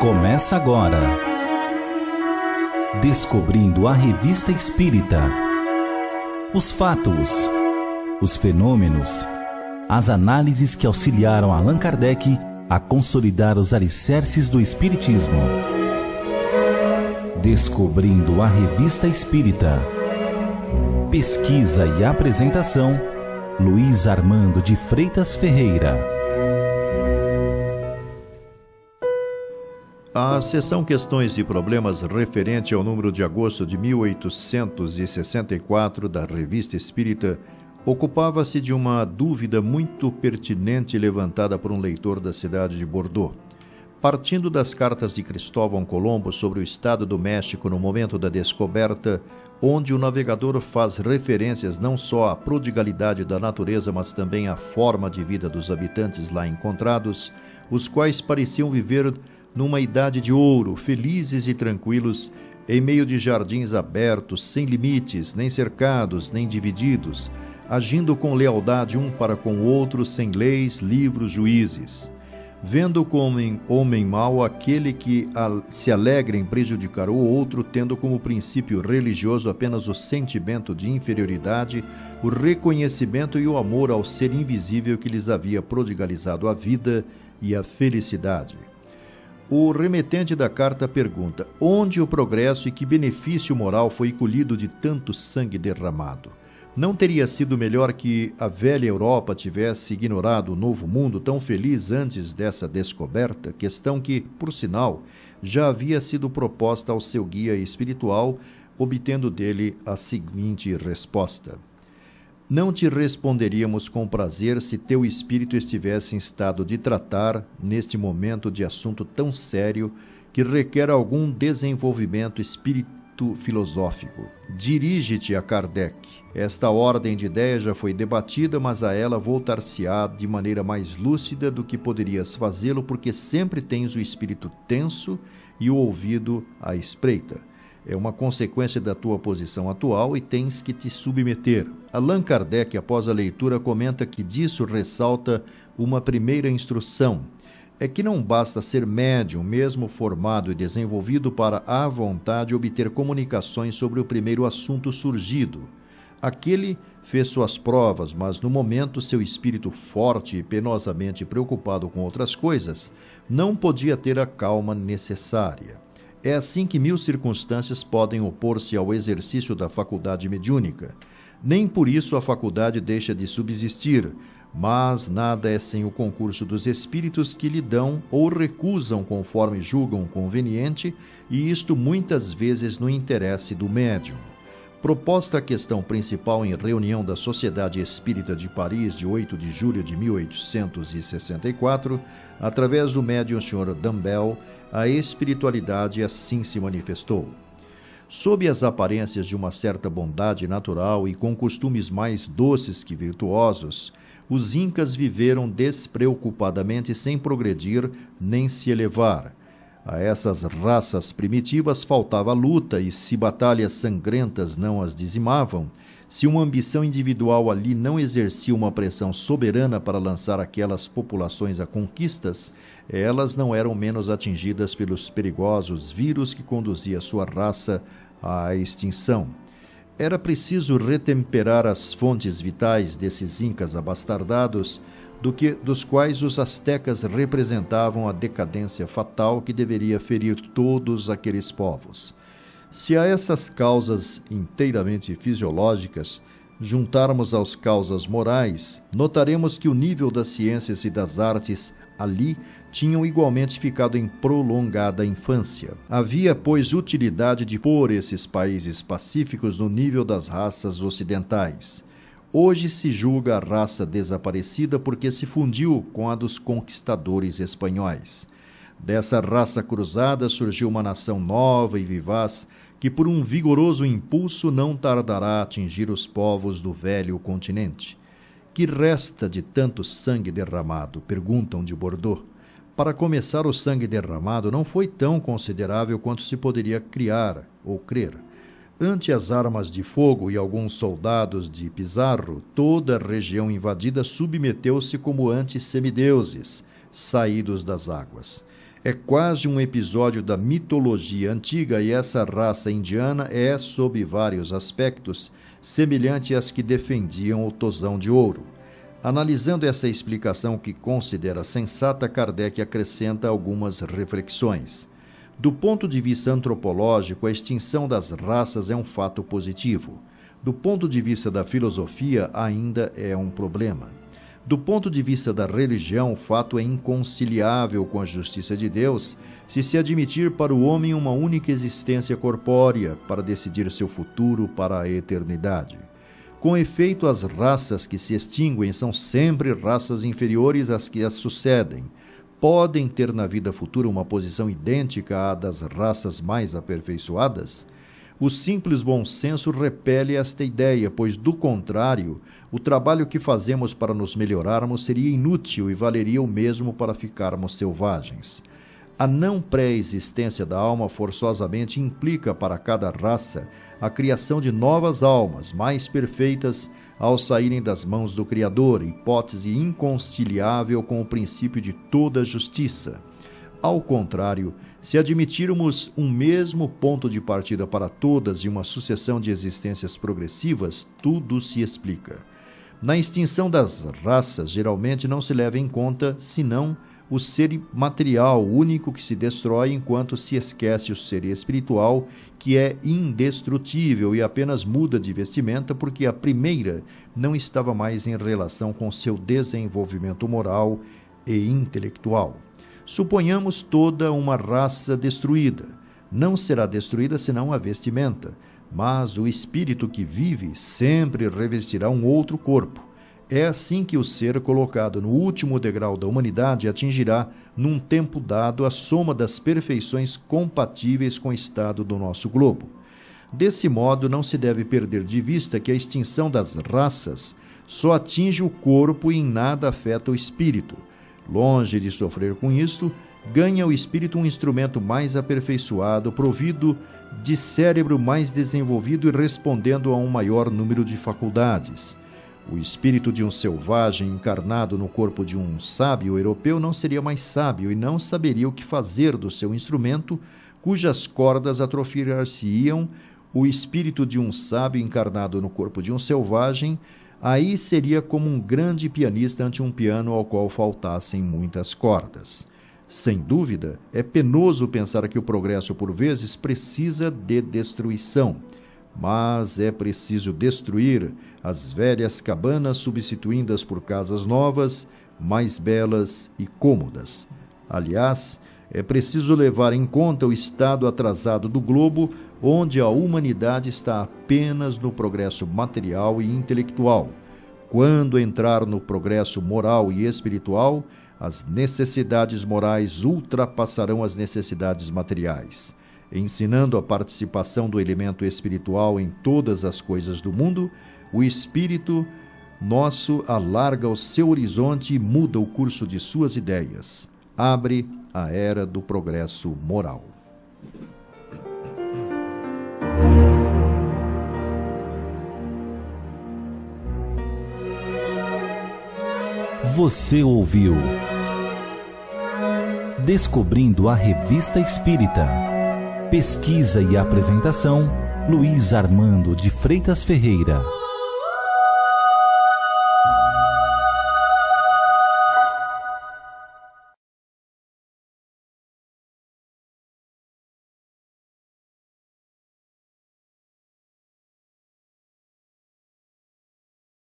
Começa agora. Descobrindo a Revista Espírita. Os fatos, os fenômenos, as análises que auxiliaram Allan Kardec a consolidar os alicerces do Espiritismo. Descobrindo a Revista Espírita. Pesquisa e apresentação, Luiz Armando de Freitas Ferreira. A seção Questões e Problemas referente ao número de agosto de 1864 da Revista Espírita ocupava-se de uma dúvida muito pertinente levantada por um leitor da cidade de Bordeaux. Partindo das cartas de Cristóvão Colombo sobre o estado do México no momento da descoberta, onde o navegador faz referências não só à prodigalidade da natureza, mas também à forma de vida dos habitantes lá encontrados, os quais pareciam viver numa idade de ouro, felizes e tranquilos, em meio de jardins abertos, sem limites, nem cercados, nem divididos, agindo com lealdade um para com o outro, sem leis, livros, juízes. Vendo como homem mau aquele que se alegra em prejudicar o outro, tendo como princípio religioso apenas o sentimento de inferioridade, o reconhecimento e o amor ao ser invisível que lhes havia prodigalizado a vida e a felicidade. O remetente da carta pergunta: onde o progresso e que benefício moral foi colhido de tanto sangue derramado? Não teria sido melhor que a velha Europa tivesse ignorado o novo mundo tão feliz antes dessa descoberta? Questão que, por sinal, já havia sido proposta ao seu guia espiritual, obtendo dele a seguinte resposta: não te responderíamos com prazer se teu espírito estivesse em estado de tratar, neste momento, de assunto tão sério que requer algum desenvolvimento espírito-filosófico. Dirige-te a Kardec. Esta ordem de ideia já foi debatida, mas a ela voltar-se-á de maneira mais lúcida do que poderias fazê-lo, porque sempre tens o espírito tenso e o ouvido à espreita. É uma consequência da tua posição atual e tens que te submeter. Allan Kardec, após a leitura, comenta que disso ressalta uma primeira instrução. É que não basta ser médium, mesmo formado e desenvolvido, para à vontade obter comunicações sobre o primeiro assunto surgido. Aquele fez suas provas, mas no momento seu espírito forte e penosamente preocupado com outras coisas, não podia ter a calma necessária. É assim que 1000 circunstâncias podem opor-se ao exercício da faculdade mediúnica. Nem por isso a faculdade deixa de subsistir, mas nada é sem o concurso dos espíritos que lhe dão ou recusam conforme julgam conveniente, e isto muitas vezes no interesse do médium. Proposta a questão principal em reunião da Sociedade Espírita de Paris de 8 de julho de 1864, através do médium Sr. Dumbell, a espiritualidade assim se manifestou. Sob as aparências de uma certa bondade natural e com costumes mais doces que virtuosos, os incas viveram despreocupadamente sem progredir nem se elevar. A essas raças primitivas faltava luta, e se batalhas sangrentas não as dizimavam, se uma ambição individual ali não exercia uma pressão soberana para lançar aquelas populações a conquistas, elas não eram menos atingidas pelos perigosos vírus que conduzia sua raça à extinção. Era preciso retemperar as fontes vitais desses incas abastardados, dos quais os astecas representavam a decadência fatal que deveria ferir todos aqueles povos. Se a essas causas inteiramente fisiológicas juntarmos as causas morais, notaremos que o nível das ciências e das artes ali tinham igualmente ficado em prolongada infância. Havia, pois, utilidade de pôr esses países pacíficos no nível das raças ocidentais. Hoje se julga a raça desaparecida porque se fundiu com a dos conquistadores espanhóis. Dessa raça cruzada surgiu uma nação nova e vivaz que, por um vigoroso impulso, não tardará a atingir os povos do velho continente. Que resta de tanto sangue derramado? Perguntam de Bordeaux. Para começar, o sangue derramado não foi tão considerável quanto se poderia criar ou crer. Ante as armas de fogo e alguns soldados de Pizarro, toda a região invadida submeteu-se como ante semideuses, saídos das águas. É quase um episódio da mitologia antiga e essa raça indiana é, sob vários aspectos, semelhante às que defendiam o Tozão de Ouro. Analisando essa explicação que considera sensata, Kardec acrescenta algumas reflexões. Do ponto de vista antropológico, a extinção das raças é um fato positivo. Do ponto de vista da filosofia, ainda é um problema. Do ponto de vista da religião, o fato é inconciliável com a justiça de Deus se admitir para o homem uma única existência corpórea para decidir seu futuro para a eternidade. Com efeito, as raças que se extinguem são sempre raças inferiores às que as sucedem. Podem ter na vida futura uma posição idêntica à das raças mais aperfeiçoadas? O simples bom senso repele esta ideia, pois, do contrário, o trabalho que fazemos para nos melhorarmos seria inútil e valeria o mesmo para ficarmos selvagens. A não pré-existência da alma forçosamente implica para cada raça a criação de novas almas, mais perfeitas, ao saírem das mãos do Criador, hipótese inconciliável com o princípio de toda a justiça. Ao contrário, se admitirmos um mesmo ponto de partida para todas e uma sucessão de existências progressivas, tudo se explica. Na extinção das raças, geralmente não se leva em conta, senão, o ser material único que se destrói, enquanto se esquece o ser espiritual, que é indestrutível e apenas muda de vestimenta porque a primeira não estava mais em relação com seu desenvolvimento moral e intelectual. Suponhamos toda uma raça destruída. Não será destruída senão a vestimenta, mas o espírito que vive sempre revestirá um outro corpo. É assim que o ser colocado no último degrau da humanidade atingirá, num tempo dado, a soma das perfeições compatíveis com o estado do nosso globo. Desse modo, não se deve perder de vista que a extinção das raças só atinge o corpo e em nada afeta o espírito. Longe de sofrer com isto, ganha o espírito um instrumento mais aperfeiçoado, provido de cérebro mais desenvolvido e respondendo a um maior número de faculdades. O espírito de um selvagem encarnado no corpo de um sábio europeu não seria mais sábio e não saberia o que fazer do seu instrumento, cujas cordas atrofiar-se-iam. O espírito de um sábio encarnado no corpo de um selvagem, aí seria como um grande pianista ante um piano ao qual faltassem muitas cordas. Sem dúvida, é penoso pensar que o progresso, por vezes, precisa de destruição. Mas é preciso destruir as velhas cabanas, substituindo-as por casas novas, mais belas e cômodas. Aliás, é preciso levar em conta o estado atrasado do globo, onde a humanidade está apenas no progresso material e intelectual. Quando entrar no progresso moral e espiritual, as necessidades morais ultrapassarão as necessidades materiais. Ensinando a participação do elemento espiritual em todas as coisas do mundo, o espírito nosso alarga o seu horizonte e muda o curso de suas ideias. Abre a era do progresso moral. Você ouviu Descobrindo a Revista Espírita. Pesquisa e apresentação, Luiz Armando de Freitas Ferreira.